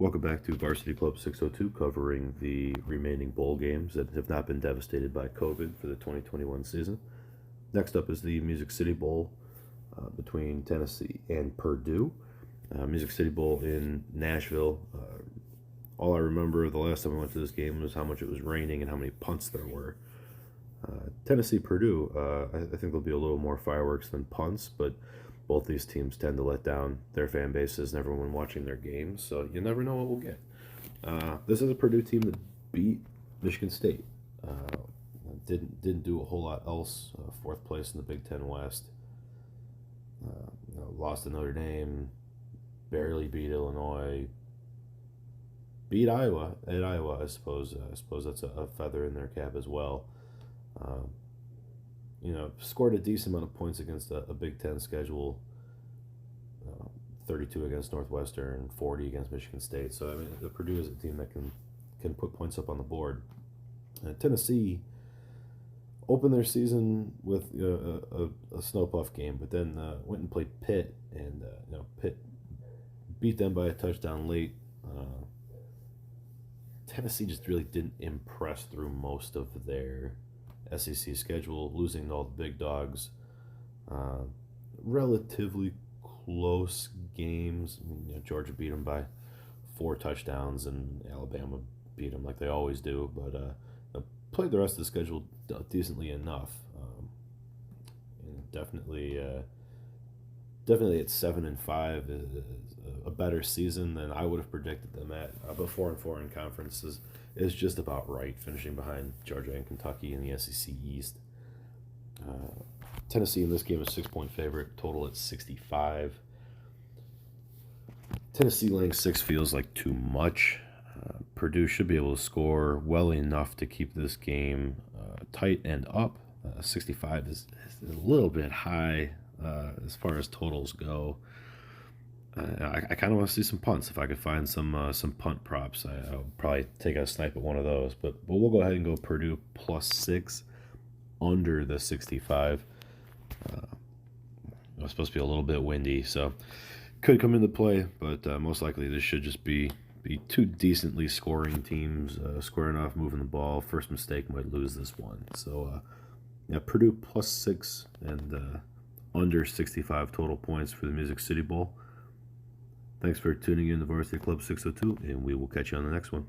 Welcome back to Varsity Club 602, covering the remaining bowl games that have not been devastated by COVID for the 2021 season. Next up is the Music City Bowl between Tennessee and Purdue. Music City Bowl in Nashville. All I remember the last time I went to this game was how much it was raining and how many punts there were. Tennessee-Purdue, I think there'll be a little more fireworks than punts, but both these teams tend to let down their fan bases and everyone watching their games, so you never know what we'll get. This is a Purdue team that beat Michigan State. Didn't do a whole lot else. Fourth place in the Big Ten West. Lost to Notre Dame. Barely beat Illinois. Beat Iowa at Iowa. I suppose that's a feather in their cap as well. Scored a decent amount of points against a Big Ten schedule. 32 against Northwestern, 40 against Michigan State. So I mean, the Purdue is a team that can put points up on the board. Tennessee opened their season with a snow puff game, but then went and played Pitt, and Pitt beat them by a touchdown late. Tennessee just really didn't impress through most of their SEC schedule, losing to all the big dogs. Relatively close games. Georgia beat them by 4 touchdowns, and Alabama beat them like they always do. But played the rest of the schedule decently enough. Definitely at 7-5 is a better season than I would have predicted them at. But 4-4 in conference is just about right, finishing behind Georgia and Kentucky in the SEC East. Tennessee in this game is 6-point favorite, total at 65. Tennessee laying 6 feels like too much. Purdue should be able to score well enough to keep this game tight and up. 65 is a little bit high as far as totals go. I kind of want to see some punts. If I could find some punt props, I'll probably take a snipe at one of those. But we'll go ahead and go Purdue +6 under the 65. It's supposed to be a little bit windy, so could come into play. But most likely this should just be 2 decently scoring teams, squaring off, moving the ball. First mistake might lose this one. So Purdue +6 and under 65 total points for the Music City Bowl. Thanks for tuning in to Varsity Club 602, and we will catch you on the next one.